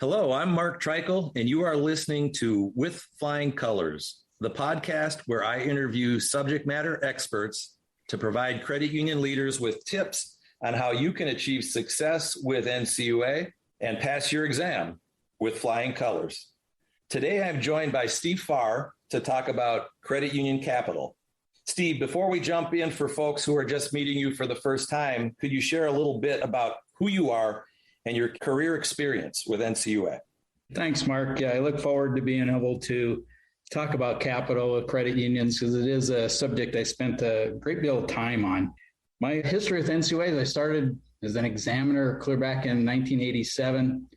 Hello, I'm Mark Treichel, and you are listening to With Flying Colors, the podcast where I interview subject matter experts to provide credit union leaders with tips on how you can achieve success with NCUA and pass your exam with flying colors. Today, I'm joined by Steve Farrar to talk about credit union capital. Steve, before we jump in, for folks who are just meeting you for the first time, could you share a little bit about who you are and your career experience with NCUA? Thanks, Mark. Yeah, I look forward to being able to talk about capital with credit unions because it is a subject I spent a great deal of time on. My history with NCUA, I started as an examiner clear back in 1987.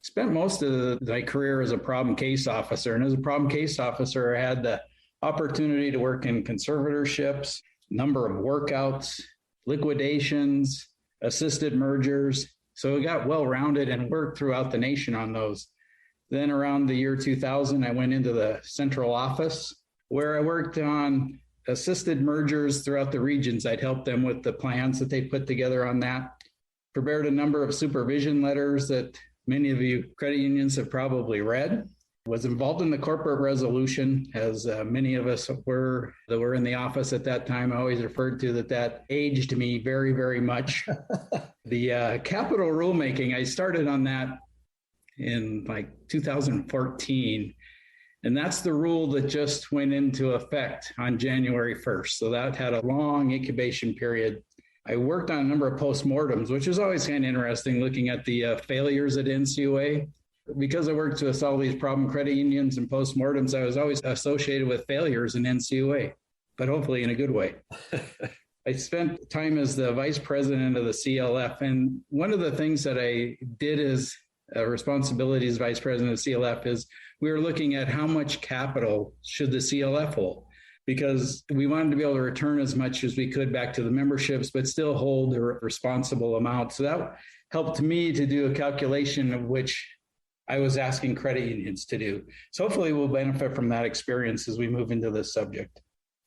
Spent most of my career as a problem case officer. And as a problem case officer, I had the opportunity to work in conservatorships, number of workouts, liquidations, assisted mergers. So we got well-rounded and worked throughout the nation on those. Then around the year 2000, I went into the central office where I worked on assisted mergers throughout the regions. I'd help them with the plans that they put together on that. Prepared a number of supervision letters that many of you credit unions have probably read. Was involved in the corporate resolution, as many of us were that were in the office at that time. I always referred to that aged me very, very much. The capital rulemaking, I started on that in 2014. And that's the rule that just went into effect on January 1st. So that had a long incubation period. I worked on a number of postmortems, which is always kind of interesting, looking at the failures at NCUA. Because I worked with all these problem credit unions and postmortems, I was always associated with failures in NCUA, but hopefully in a good way. I spent time as the vice president of the CLF. And one of the things that I did as a responsibility as vice president of CLF is we were looking at how much capital should the CLF hold, because we wanted to be able to return as much as we could back to the memberships, but still hold a responsible amount. So that helped me to do a calculation of which I was asking credit unions to do. So hopefully we'll benefit from that experience as we move into this subject.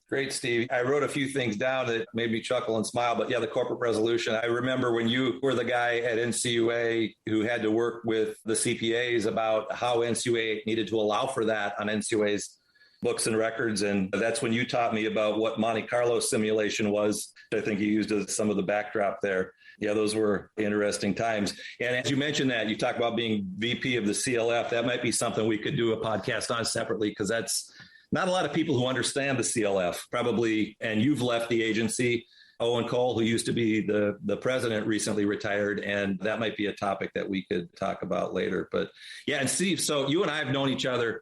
Great, Steve. I wrote a few things down that made me chuckle and smile, but yeah, the corporate resolution. I remember when you were the guy at NCUA who had to work with the CPAs about how NCUA needed to allow for that on NCUA's books and records. And that's when you taught me about what Monte Carlo simulation was. I think you used as some of the backdrop there. Yeah, those were interesting times. And as you mentioned that, you talk about being VP of the CLF. That might be something we could do a podcast on separately, because that's not a lot of people who understand the CLF probably. And you've left the agency. Owen Cole, who used to be the president, recently retired. And that might be a topic that we could talk about later. But yeah, and Steve, so you and I have known each other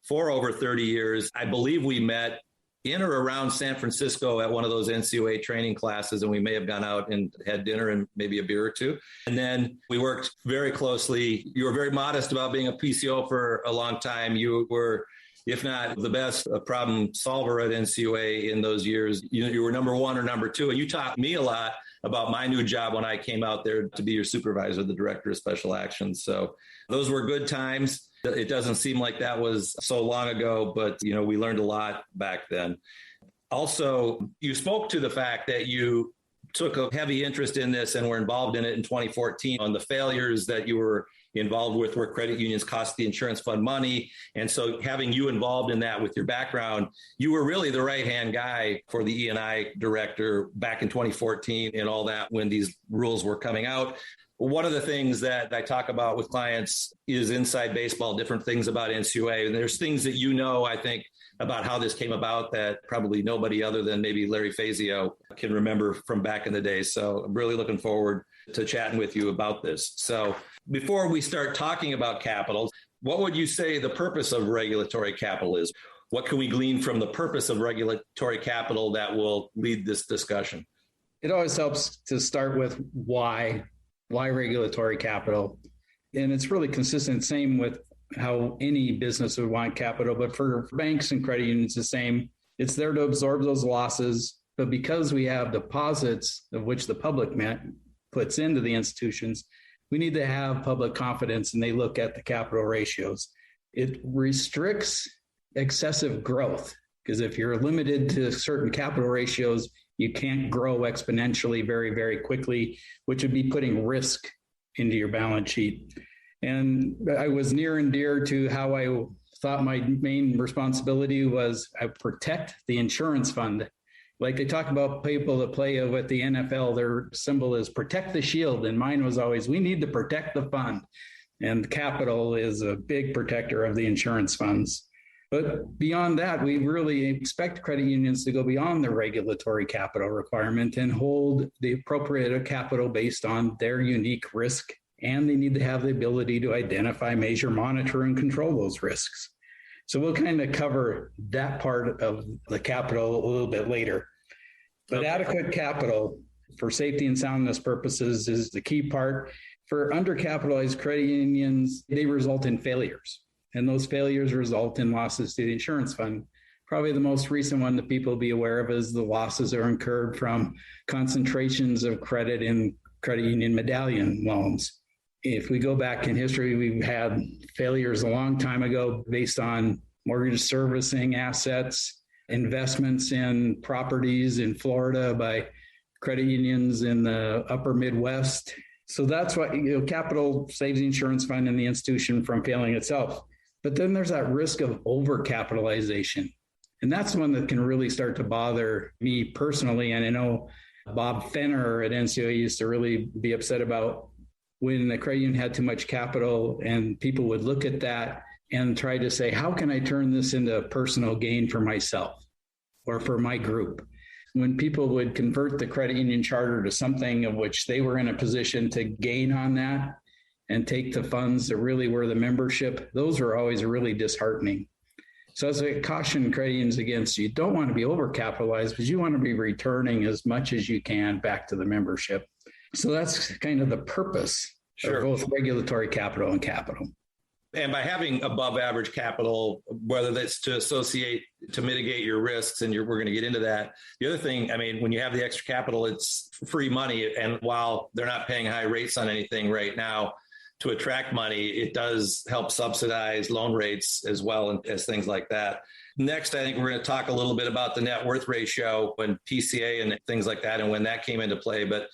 for over 30 years. I believe we met in or around San Francisco at one of those NCUA training classes, and we may have gone out and had dinner and maybe a beer or two. And then we worked very closely. You were very modest about being a PCO for a long time. You were, if not the best problem solver at NCUA in those years. You were number one or number two, and you taught me a lot about my new job when I came out there to be your supervisor, the director of special actions. So those were good times. It doesn't seem like that was so long ago, but we learned a lot back then. Also, you spoke to the fact that you took a heavy interest in this and were involved in it in 2014 on the failures that you were involved with where credit unions cost the insurance fund money. And so having you involved in that with your background, you were really the right-hand guy for the E&I director back in 2014 and all that when these rules were coming out. One of the things that I talk about with clients is inside baseball, different things about NCUA. And there's things that I think, about how this came about that probably nobody other than maybe Larry Fazio can remember from back in the day. So I'm really looking forward to chatting with you about this. So before we start talking about capital, what would you say the purpose of regulatory capital is? What can we glean from the purpose of regulatory capital that will lead this discussion? It always helps to start with why regulatory capital. And it's really consistent, same with how any business would want capital, but for banks and credit unions, the same. It's there to absorb those losses. But because we have deposits of which the public puts into the institutions, we need to have public confidence, and they look at the capital ratios. It restricts excessive growth, because if you're limited to certain capital ratios, you can't grow exponentially very, very quickly, which would be putting risk into your balance sheet. And I was near and dear to how I thought my main responsibility was I protect the insurance fund. Like they talk about people that play with the NFL, their symbol is protect the shield. And mine was always, we need to protect the fund. And capital is a big protector of the insurance funds. But beyond that, we really expect credit unions to go beyond the regulatory capital requirement and hold the appropriate capital based on their unique risk. And they need to have the ability to identify, measure, monitor, and control those risks. So we'll kind of cover that part of the capital a little bit later. But adequate capital for safety and soundness purposes is the key part. For undercapitalized credit unions, they result in failures. And those failures result in losses to the insurance fund. Probably the most recent one that people will be aware of is the losses are incurred from concentrations of credit in credit union medallion loans. If we go back in history, we've had failures a long time ago based on mortgage servicing assets, investments in properties in Florida by credit unions in the upper Midwest. So that's why capital saves the insurance fund and the institution from failing itself. But then there's that risk of overcapitalization. And that's the one that can really start to bother me personally. And I know Bob Fenner at NCUA used to really be upset about when the credit union had too much capital, and people would look at that and try to say, how can I turn this into personal gain for myself or for my group? When people would convert the credit union charter to something of which they were in a position to gain on that and take the funds that really were the membership, those were always really disheartening. So as I caution credit unions against, you don't want to be overcapitalized, because you want to be returning as much as you can back to the membership. So that's kind of the purpose of both regulatory capital and capital. And by having above average capital, whether that's to mitigate your risks, and we're going to get into that. The other thing, when you have the extra capital, it's free money. And while they're not paying high rates on anything right now to attract money, it does help subsidize loan rates as well as things like that. Next, I think we're going to talk a little bit about the net worth ratio and PCA and things like that and when that came into play. But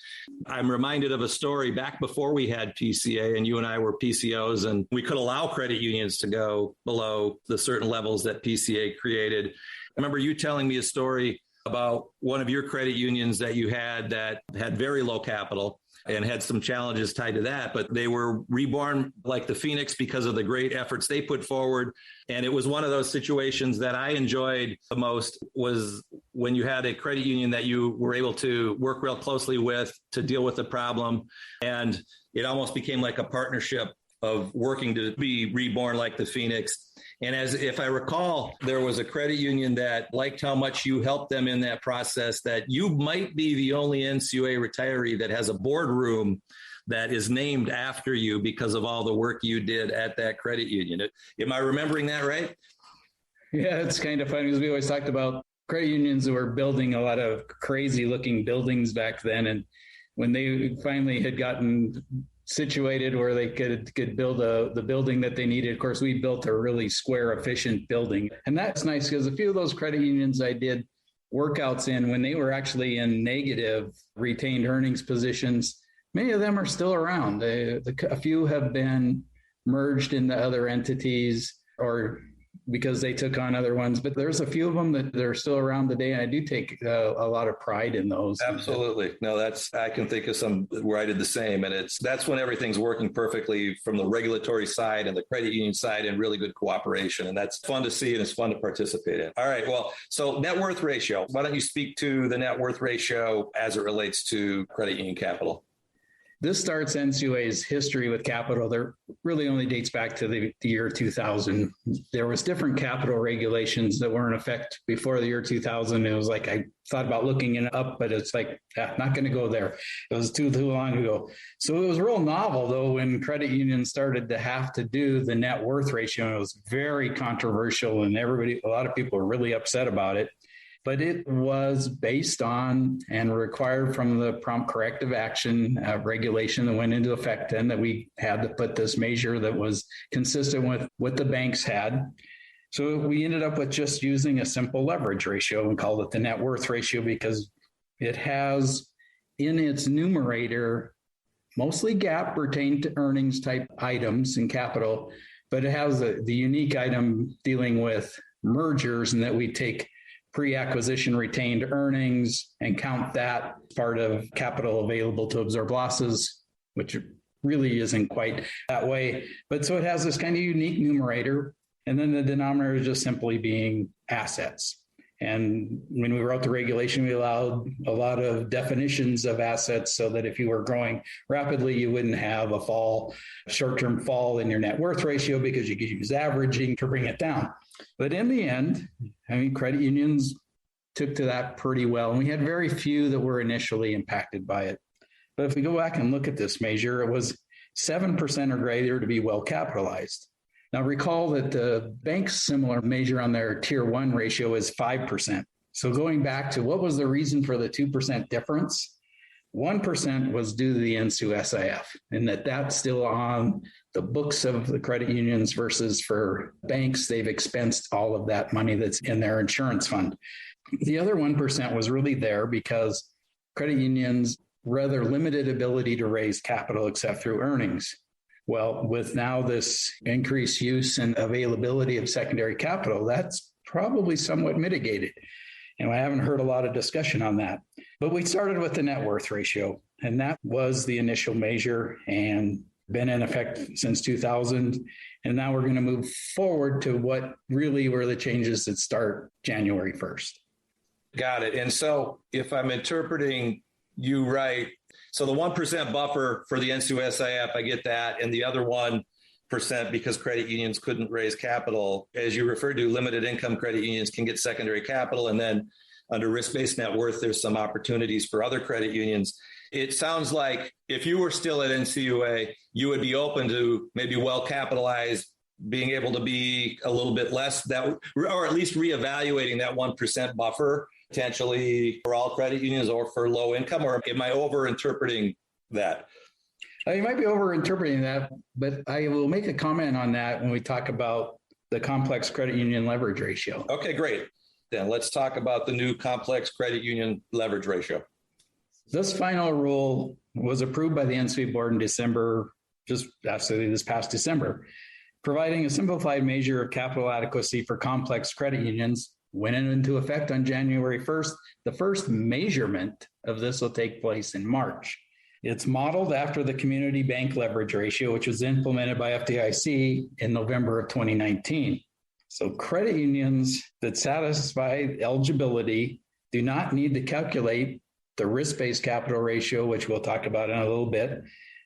I'm reminded of a story back before we had PCA and you and I were PCOs, and we could allow credit unions to go below the certain levels that PCA created. I remember you telling me a story about one of your credit unions that you had that had very low capital and had some challenges tied to that, but they were reborn like the Phoenix because of the great efforts they put forward. And it was one of those situations that I enjoyed the most, was when you had a credit union that you were able to work real closely with to deal with the problem. And it almost became like a partnership of working to be reborn like the Phoenix. And if I recall, there was a credit union that liked how much you helped them in that process, that you might be the only NCUA retiree that has a boardroom that is named after you because of all the work you did at that credit union. Am I remembering that right? Yeah, it's kind of funny because we always talked about credit unions that were building a lot of crazy looking buildings back then. And when they finally had gotten situated where they could build the building that they needed. Of course, we built a really square, efficient building. And that's nice because a few of those credit unions I did workouts in when they were actually in negative retained earnings positions, many of them are still around. A few have been merged into other entities or because they took on other ones, but there's a few of them that are still around today. And I do take a lot of pride in those. Absolutely. No, I can think of some where I did the same. And that's when everything's working perfectly from the regulatory side and the credit union side and really good cooperation. And that's fun to see and it's fun to participate in. All right. Well, so net worth ratio, why don't you speak to the net worth ratio as it relates to credit union capital? This starts NCUA's history with capital. There really only dates back to the year 2000. There was different capital regulations that were in effect before the year 2000. It was like, I thought about looking it up, but it's like, not going to go there. It was too long ago. So it was real novel, though, when credit unions started to have to do the net worth ratio. It was very controversial and a lot of people were really upset about it. But it was based on and required from the prompt corrective action regulation that went into effect, and that we had to put this measure that was consistent with what the banks had. So we ended up with just using a simple leverage ratio and called it the net worth ratio because it has in its numerator mostly GAAP retained earnings type items in capital, but it has the unique item dealing with mergers, and that we take pre-acquisition retained earnings and count that part of capital available to absorb losses, which really isn't quite that way. But so it has this kind of unique numerator, and then the denominator is just simply being assets. And when we wrote the regulation, we allowed a lot of definitions of assets so that if you were growing rapidly, you wouldn't have a short-term fall in your net worth ratio because you could use averaging to bring it down. But in the end, credit unions took to that pretty well. And we had very few that were initially impacted by it. But if we go back and look at this measure, it was 7% or greater to be well capitalized. Now, recall that the bank's similar measure on their Tier 1 ratio is 5%. So going back to what was the reason for the 2% difference, 1% was due to the NCUA, and that's still on the books of the credit unions versus for banks, they've expensed all of that money that's in their insurance fund. The other 1% was really there because credit unions rather limited ability to raise capital except through earnings. Well, with now this increased use and availability of secondary capital, that's probably somewhat mitigated. And I haven't heard a lot of discussion on that. But we started with the net worth ratio, and that was the initial measure and been in effect since 2000. And now we're going to move forward to what really were the changes that start January 1st. Got it. And so if I'm interpreting you right, so the 1% buffer for the NCUA, I get that. And the other 1% because credit unions couldn't raise capital, as you referred to, limited income credit unions can get secondary capital. And then under risk-based net worth, there's some opportunities for other credit unions. It sounds like if you were still at NCUA, you would be open to maybe well-capitalized, being able to be a little bit less, that, or at least reevaluating that 1% buffer potentially for all credit unions or for low income, or am I over-interpreting that? You might be over-interpreting that, but I will make a comment on that when we talk about the complex credit union leverage ratio. Okay, great. Then let's talk about the new complex credit union leverage ratio. This final rule was approved by the NCUA board in December, just absolutely this past December, providing a simplified measure of capital adequacy for complex credit unions. Went into effect on January 1st. The first measurement of this will take place in March. It's modeled after the community bank leverage ratio, which was implemented by FDIC in November of 2019. So credit unions that satisfy eligibility do not need to calculate the risk-based capital ratio, which we'll talk about in a little bit,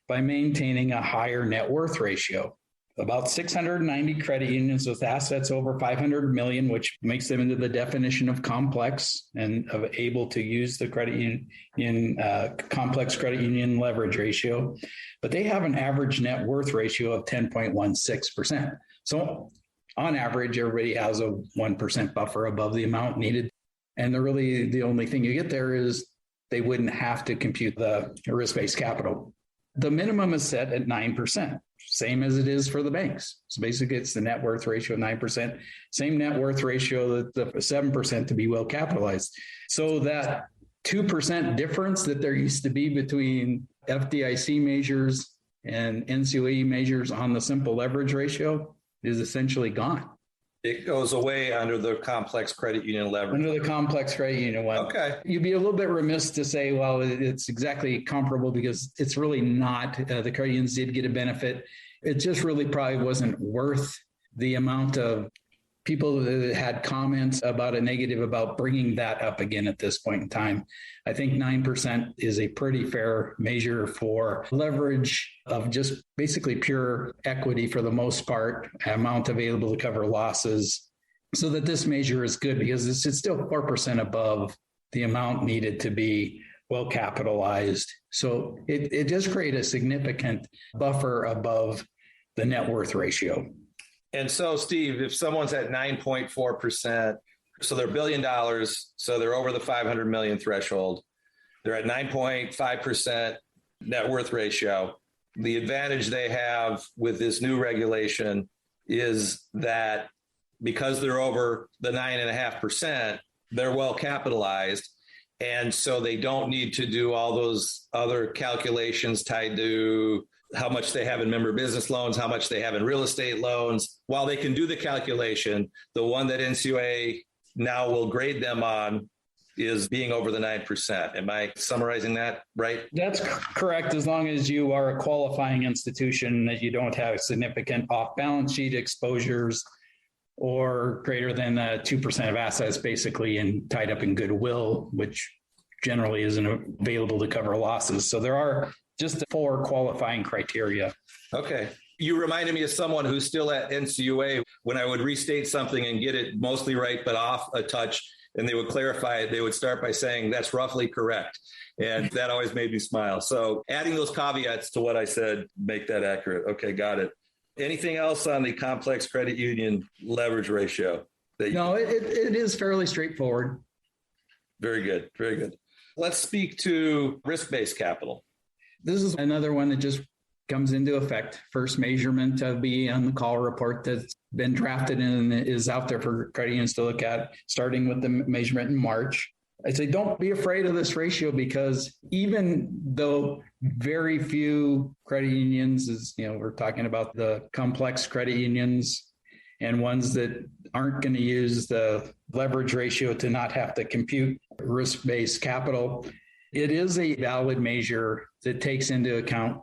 by maintaining a higher net worth ratio. About 690 credit unions with assets over 500 million, which makes them into the definition of complex and of able to use the credit union complex credit union leverage ratio. But they have an average net worth ratio of 10.16%. So on average, everybody has a 1% buffer above the amount needed. And the only thing you get there is they wouldn't have to compute the risk-based capital. The minimum is set at 9%. Same as it is for the banks. So basically it's the net worth ratio of 9%, same net worth ratio that the 7% to be well capitalized. So that 2% difference that there used to be between FDIC measures and NCUA measures on the simple leverage ratio is essentially gone. It goes away under the complex credit union leverage. Under the complex credit union one. Okay. You'd be a little bit remiss to say, well, it's exactly comparable because it's really not. The credit unions did get a benefit. It just really probably wasn't worth the amount of people that had comments about a negative about bringing that up again at this point in time. I think 9% is a pretty fair measure for leverage of just basically pure equity for the most part, amount available to cover losses, so that this measure is good because it's still 4% above the amount needed to be well capitalized. So it does create a significant buffer above the net worth ratio. And so, Steve, if someone's at 9.4%, so they're $1 billion, so they're over the 500 million threshold, they're at 9.5% net worth ratio. The advantage they have with this new regulation is that because they're over the 9.5%, they're well capitalized. And so they don't need to do all those other calculations tied to how much they have in member business loans, how much they have in real estate loans. While they can do the calculation, the one that NCUA now will grade them on is being over the 9%. Am I summarizing that right? That's correct, as long as you are a qualifying institution, that you don't have significant off-balance sheet exposures or greater than 2% of assets basically and tied up in goodwill, which generally isn't available to cover losses. So there are just 4 qualifying criteria. Okay. You reminded me of someone who's still at NCUA. When I would restate something and get it mostly right, but off a touch, and they would clarify it, they would start by saying, that's roughly correct. And that always made me smile. So adding those caveats to what I said, make that accurate. Okay, got it. Anything else on the complex credit union leverage ratio? No, it is fairly straightforward. Very good. Very good. Let's speak to risk-based capital. This is another one that just comes into effect. First measurement of the on the call report that's been drafted and is out there for credit unions to look at, starting with the measurement in March. I say, don't be afraid of this ratio, because even though very few credit unions, we're talking about the complex credit unions and ones that aren't going to use the leverage ratio to not have to compute risk-based capital, it is a valid measure that takes into account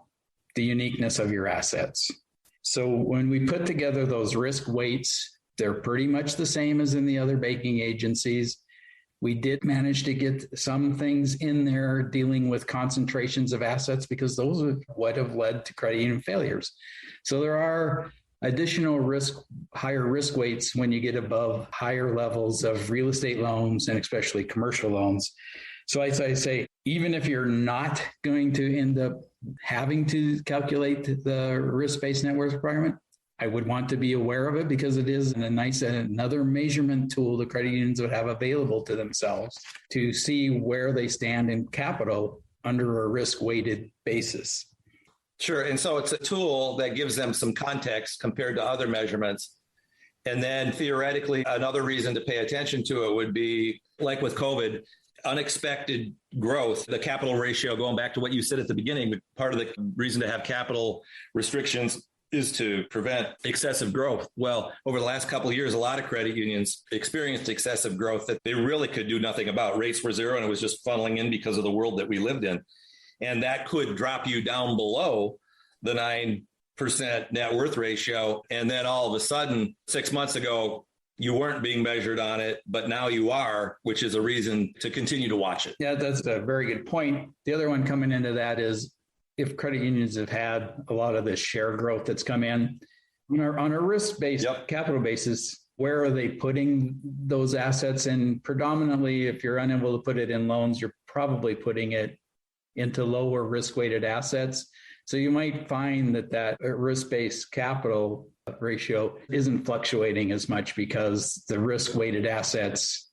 the uniqueness of your assets. So when we put together those risk weights, they're pretty much the same as in the other banking agencies. We did manage to get some things in there dealing with concentrations of assets, because those are what have led to credit union failures. So there are additional higher risk weights when you get above higher levels of real estate loans and especially commercial loans. So I say, even if you're not going to end up having to calculate the risk-based net worth requirement, I would want to be aware of it, because it is another measurement tool the credit unions would have available to themselves to see where they stand in capital under a risk-weighted basis. Sure. And so it's a tool that gives them some context compared to other measurements. And then theoretically, another reason to pay attention to it would be, like with COVID, unexpected growth, the capital ratio, going back to what you said at the beginning, part of the reason to have capital restrictions is to prevent excessive growth. Well, over the last couple of years, a lot of credit unions experienced excessive growth that they really could do nothing about. Rates were zero, and it was just funneling in because of the world that we lived in. And that could drop you down below the 9% net worth ratio. And then all of a sudden, 6 months ago, you weren't being measured on it, but now you are, which is a reason to continue to watch it. Yeah, that's a very good point. The other one coming into that is, if credit unions have had a lot of this share growth that's come in on a risk-based capital basis, where are they putting those assets? And predominantly, if you're unable to put it in loans, you're probably putting it into lower risk-weighted assets. So you might find that risk-based capital ratio isn't fluctuating as much, because the risk-weighted assets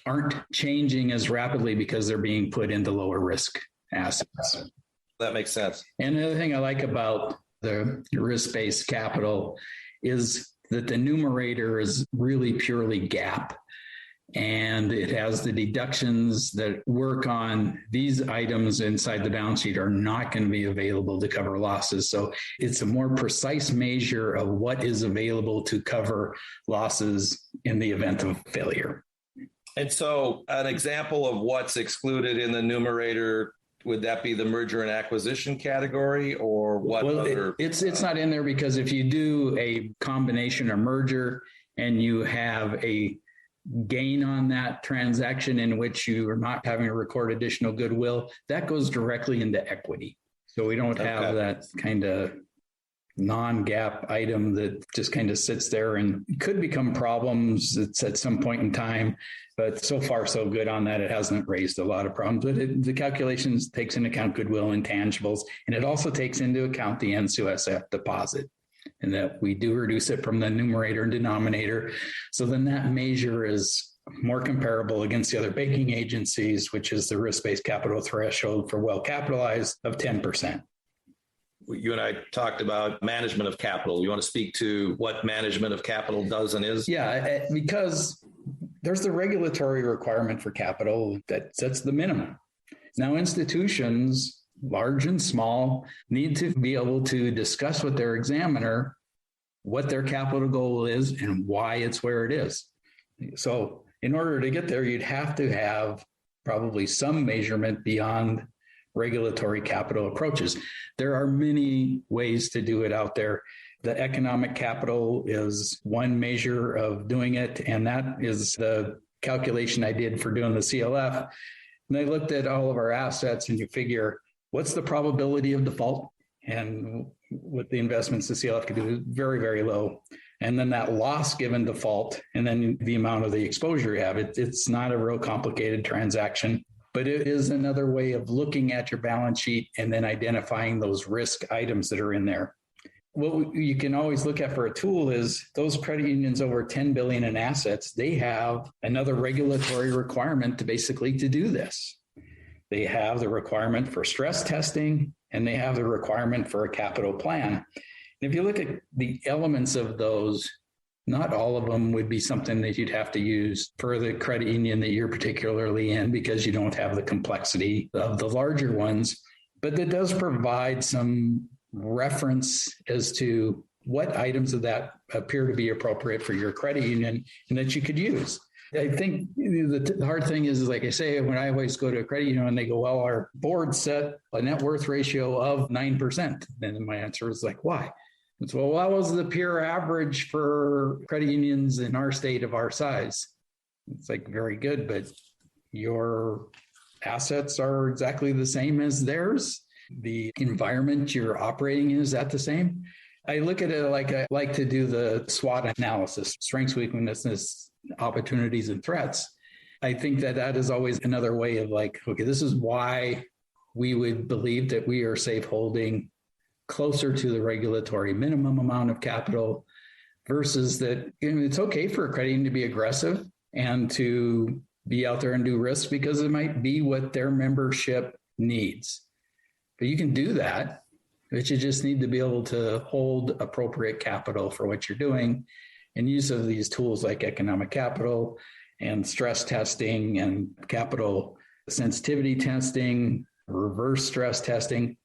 aren't changing as rapidly because they're being put into lower risk assets. That makes sense. And the other thing I like about the risk-based capital is that the numerator is really purely GAAP. And it has the deductions that work on these items inside the balance sheet are not going to be available to cover losses. So it's a more precise measure of what is available to cover losses in the event of failure. And so an example of what's excluded in the numerator, would that be the merger and acquisition category, or what? Well, it's not in there, because if you do a combination or merger and you have a gain on that transaction in which you are not having to record additional goodwill, that goes directly into equity. So we don't have that kind of non-GAAP item that just kind of sits there and could become problems at some point in time. But so far, so good on that. It hasn't raised a lot of problems. But the calculations takes into account goodwill and intangibles, and it also takes into account the NCUA deposit, and that we do reduce it from the numerator and denominator. So then that measure is more comparable against the other banking agencies, which is the risk-based capital threshold for well-capitalized of 10%. You and I talked about management of capital. You want to speak to what management of capital does and is? Yeah, because there's the regulatory requirement for capital that sets the minimum. Now, institutions, large and small, need to be able to discuss with their examiner what their capital goal is and why it's where it is. So in order to get there, you'd have to have probably some measurement beyond regulatory capital approaches. There are many ways to do it out there. The economic capital is one measure of doing it, and that is the calculation I did for doing the CLF. And I looked at all of our assets, and you figure, what's the probability of default? And with the investments the CLF could do is very, very low. And then that loss given default, and then the amount of the exposure you have. It's not a real complicated transaction, but it is another way of looking at your balance sheet and then identifying those risk items that are in there. What you can always look at for a tool is those credit unions over 10 billion in assets, they have another regulatory requirement to do this. They have the requirement for stress testing, and they have the requirement for a capital plan. And if you look at the elements of those, not all of them would be something that you'd have to use for the credit union that you're particularly in, because you don't have the complexity of the larger ones. But that does provide some reference as to what items of that appear to be appropriate for your credit union and that you could use. I think the hard thing is, like I say, when I always go to a credit union and they go, well, our board set a net worth ratio of 9%. And my answer is like, why? It's, well, that was the peer average for credit unions in our state of our size. It's like, very good, but your assets are exactly the same as theirs. The environment you're operating in, is that the same? I look at it like I like to do the SWOT analysis, strengths, weaknesses, opportunities, and threats. I think that is always another way of like, okay, this is why we would believe that we are safe holding closer to the regulatory minimum amount of capital versus that it's okay for a credit union to be aggressive and to be out there and do risk because it might be what their membership needs. But you can do that, but you just need to be able to hold appropriate capital for what you're doing. And use of these tools like economic capital and stress testing and capital sensitivity testing, reverse stress testing,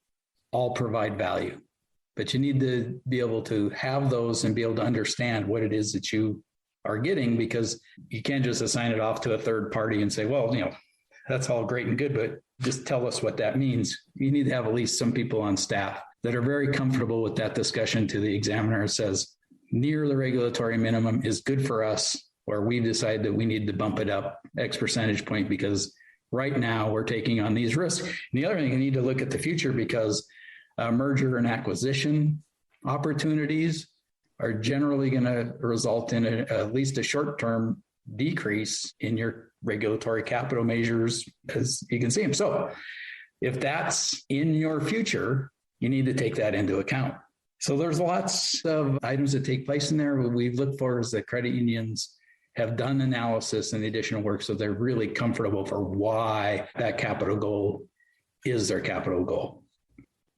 all provide value. But you need to be able to have those and be able to understand what it is that you are getting, because you can't just assign it off to a third party and say, well, that's all great and good, but just tell us what that means. You need to have at least some people on staff that are very comfortable with that discussion to the examiner. It says, near the regulatory minimum is good for us, or we decide that we need to bump it up X percentage point because right now we're taking on these risks. And the other thing, you need to look at the future, because merger and acquisition opportunities are generally going to result in at least a short-term decrease in your regulatory capital measures, as you can see them. So if that's in your future, you need to take that into account. So there's lots of items that take place in there. What we've looked for is that credit unions have done analysis and additional work, so they're really comfortable for why that capital goal is their capital goal.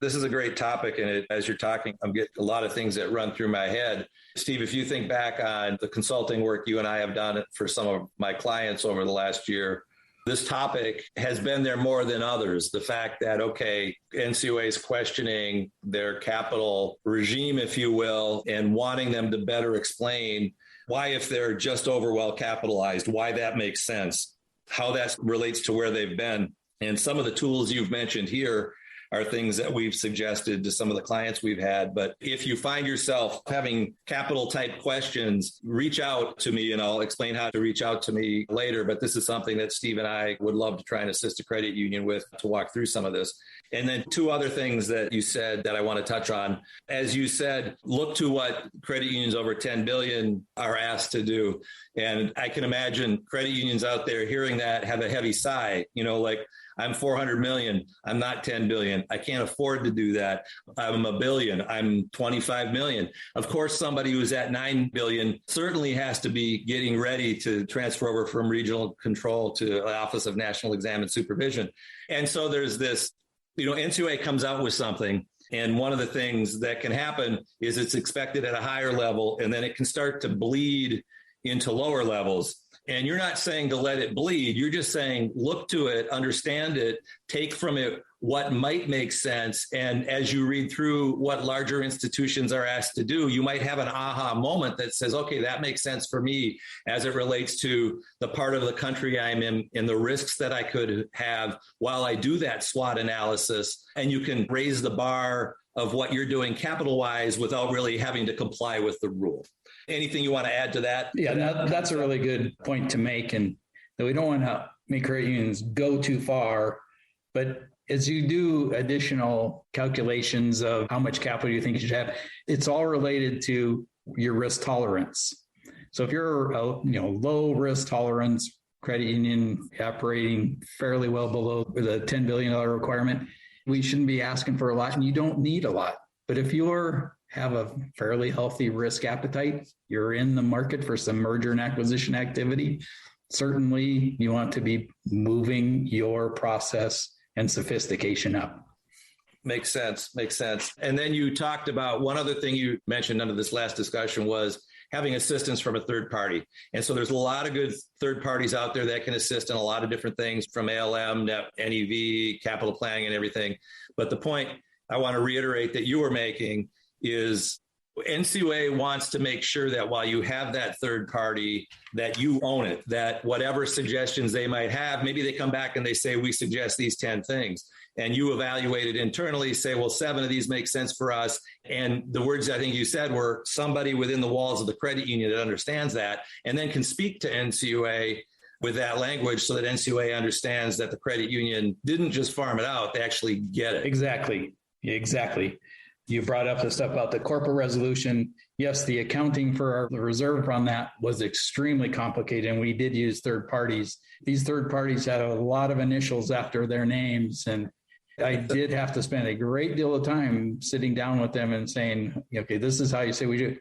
This is a great topic, and as you're talking, I'm getting a lot of things that run through my head. Steve, if you think back on the consulting work you and I have done for some of my clients over the last year, this topic has been there more than others. The fact that, okay, NCUA is questioning their capital regime, if you will, and wanting them to better explain why, if they're just over well capitalized, why that makes sense, how that relates to where they've been. And some of the tools you've mentioned here are things that we've suggested to some of the clients we've had. But if you find yourself having capital type questions, reach out to me and I'll explain how to reach out to me later. But this is something that Steve and I would love to try and assist a credit union with to walk through some of this. And then two other things that you said that I want to touch on. As you said, look to what credit unions over 10 billion are asked to do. And I can imagine credit unions out there hearing that have a heavy sigh, like, I'm 400 million. I'm not 10 billion. I can't afford to do that. I'm $1 billion. I'm 25 million. Of course, somebody who's at 9 billion certainly has to be getting ready to transfer over from regional control to the Office of National Exam and Supervision. And so there's this, NCUA comes out with something. And one of the things that can happen is it's expected at a higher level, and then it can start to bleed into lower levels. And you're not saying to let it bleed. You're just saying, look to it, understand it, take from it what might make sense. And as you read through what larger institutions are asked to do, you might have an aha moment that says, okay, that makes sense for me as it relates to the part of the country I'm in and the risks that I could have while I do that SWOT analysis. And you can raise the bar of what you're doing capital-wise without really having to comply with the rule. Anything you want to add to that? Yeah, that's a really good point to make. And that we don't want to make credit unions go too far. But as you do additional calculations of how much capital you think you should have, it's all related to your risk tolerance. So if you're a low risk tolerance credit union operating fairly well below the $10 billion requirement, we shouldn't be asking for a lot, and you don't need a lot. But if you have a fairly healthy risk appetite, you're in the market for some merger and acquisition activity, certainly you want to be moving your process and sophistication up. Makes sense. And then you talked about one other thing you mentioned under this last discussion was having assistance from a third party. And so there's a lot of good third parties out there that can assist in a lot of different things from ALM, NEV, capital planning and everything. But the point I want to reiterate that you were making is NCUA wants to make sure that while you have that third party, that you own it, that whatever suggestions they might have, maybe they come back and they say, we suggest these 10 things. And you evaluate it internally, say, well, 7 of these make sense for us. And the words I think you said were somebody within the walls of the credit union that understands that and then can speak to NCUA with that language so that NCUA understands that the credit union didn't just farm it out, they actually get it. Exactly. You brought up the stuff about the corporate resolution. Yes, the accounting for the reserve on that was extremely complicated, and we did use third parties. These third parties had a lot of initials after their names, and I did have to spend a great deal of time sitting down with them and saying, okay, this is how you say we do.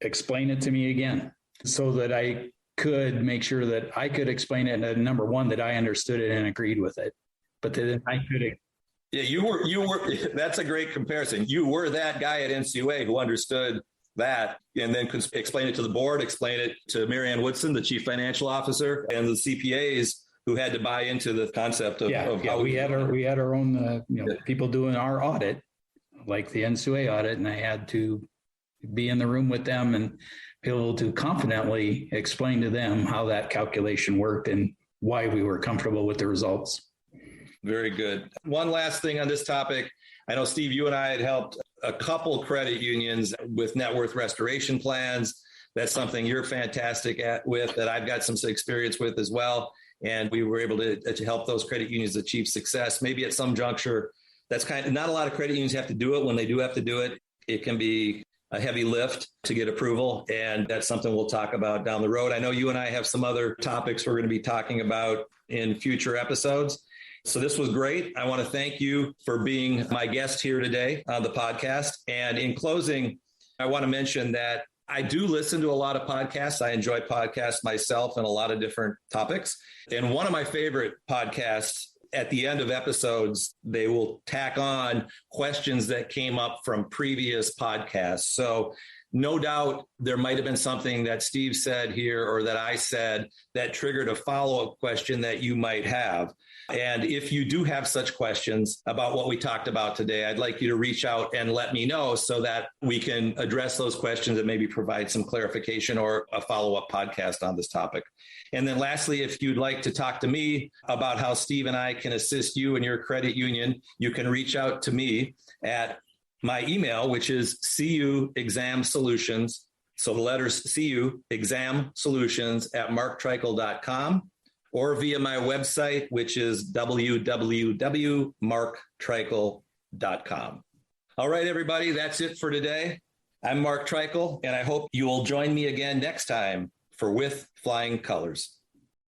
Explain it to me again, so that I could make sure that I could explain it, and number one, that I understood it and agreed with it, but that I could. Yeah, you were, that's a great comparison. You were that guy at NCUA who understood that and then could explain it to the board, explain it to Marianne Woodson, the chief financial officer, and the CPAs who had to buy into the concept of how we had our own people doing our audit, like the NCUA audit, and I had to be in the room with them and be able to confidently explain to them how that calculation worked and why we were comfortable with the results. Very good. One last thing on this topic. I know, Steve, you and I had helped a couple credit unions with net worth restoration plans. That's something you're fantastic with, that I've got some experience with as well. And we were able to help those credit unions achieve success. Maybe at some juncture, that's kind of not a lot of credit unions have to do it. When they do have to do it, it can be a heavy lift to get approval. And that's something we'll talk about down the road. I know you and I have some other topics we're going to be talking about in future episodes. So this was great. I want to thank you for being my guest here today on the podcast. And in closing, I want to mention that I do listen to a lot of podcasts. I enjoy podcasts myself and a lot of different topics. And one of my favorite podcasts, at the end of episodes, they will tack on questions that came up from previous podcasts. So no doubt there might have been something that Steve said here or that I said that triggered a follow-up question that you might have. And if you do have such questions about what we talked about today, I'd like you to reach out and let me know so that we can address those questions and maybe provide some clarification or a follow-up podcast on this topic. And then lastly, if you'd like to talk to me about how Steve and I can assist you in your credit union, you can reach out to me at my email, which is cuexamsolutions. So the letters cuexamsolutions at marktreichel.com, or via my website, which is www.marktreichel.com. All right, everybody, that's it for today. I'm Mark Treichel, and I hope you will join me again next time for With Flying Colors.